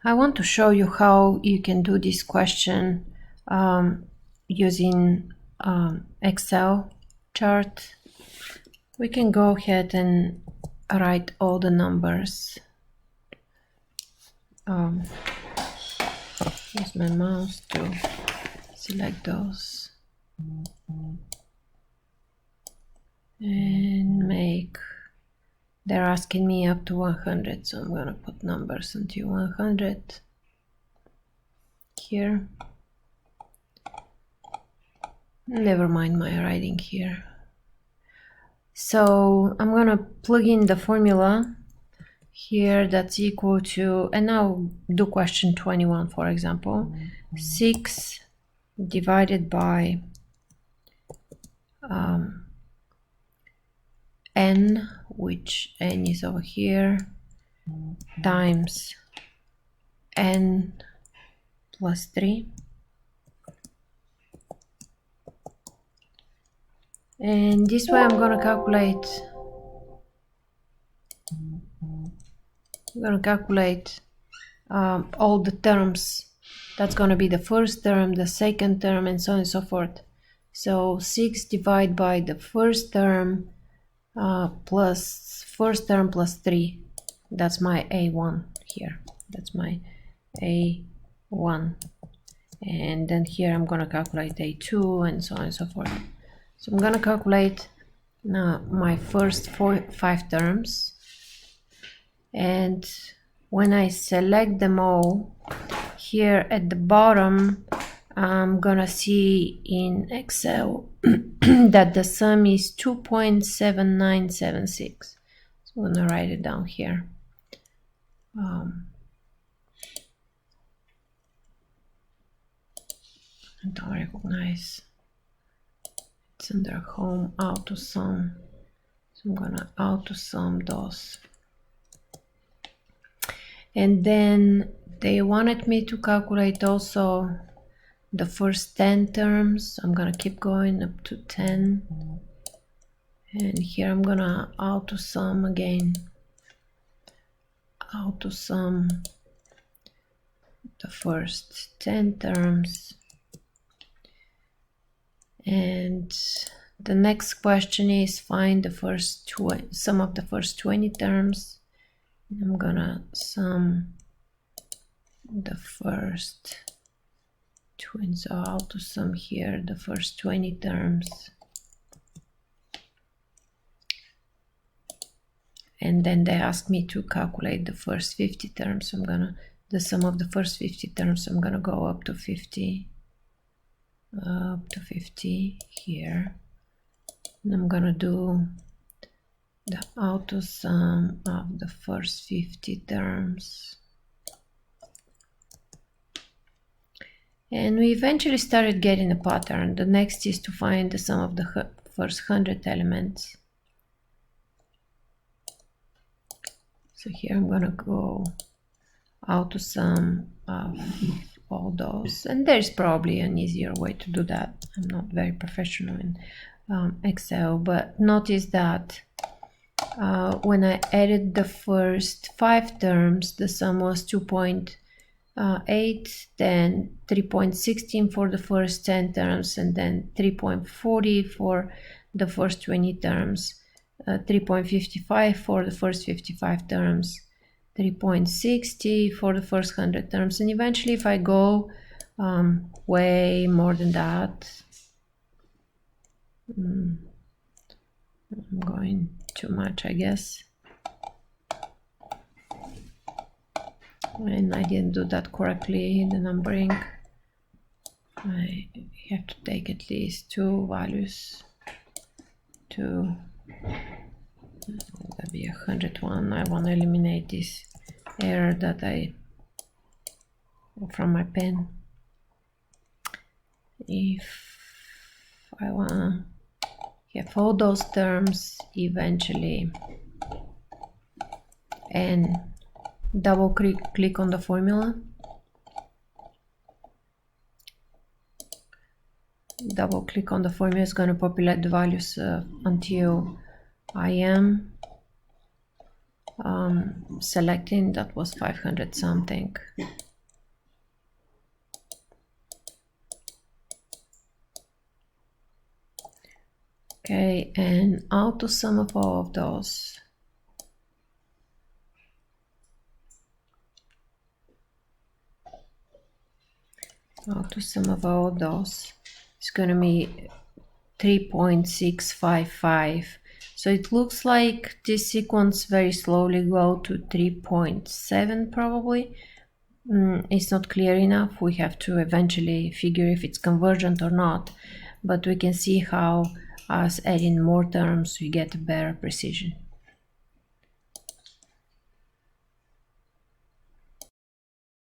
I want to show you how you can do this question using Excel chart. We can go ahead and write all the numbers. Use my mouse to select those and make. They're asking me up to 100, so I'm gonna put numbers until 100 here. Never mind my writing here. So I'm gonna plug in the formula here that's equal to, and now do question 21 for example, 6 divided by n, which n is over here, times n plus 3. And this way I'm gonna calculate all the terms. That's gonna be the first term, the second term, and so on and so forth. So 6 divided by the first term plus first term plus 3. That's my A1 here. That's my A1. And then here I'm gonna calculate A2 and so on and so forth. So I'm gonna calculate now my first 5 terms, and when I select them all, here at the bottom I'm gonna see in Excel that the sum is 2.7976. So I'm gonna write it down here. I don't recognize. It's under home auto sum, so I'm gonna auto sum those. And then they wanted me to calculate also the first 10 terms. I'm gonna keep going up to 10, and here I'm gonna auto sum again, auto sum the first 10 terms. And the next question is find the first sum of the first 20 terms. I'm gonna sum the first 20, so auto sum here the first 20 terms. And then they ask me to calculate the first 50 terms. So I'm gonna, the sum of the first 50 terms, I'm gonna go up to 50. Up to 50 here, and I'm gonna do the auto sum of the first 50 terms. And we eventually started getting a pattern. The next is to find the sum of the first 100 elements. So here I'm gonna go auto sum of all those, and there's probably an easier way to do that. I'm not very professional in Excel, but notice that when I added the first 5 terms, the sum was 2.8, then 3.16 for the first 10 terms, and then 3.40 for the first 20 terms, 3.55 for the first 55 terms, 3.60 for the first 100 terms, and eventually if I go way more than that, I'm going too much, I guess, and I didn't do that correctly, the numbering. I have to take at least 2 values to that'd be 101. I want to eliminate this error that I from my pen. If I want to have all those terms eventually, and double click on the formula, double click on the formula, is going to populate the values until I am selecting, that was 500 something. Okay, and auto sum of all of those. Auto sum of all of those is going to be 3.655. So it looks like this sequence very slowly go to 3.7 probably. It's not clear enough. We have to eventually figure if it's convergent or not. But we can see how as adding more terms we get better precision.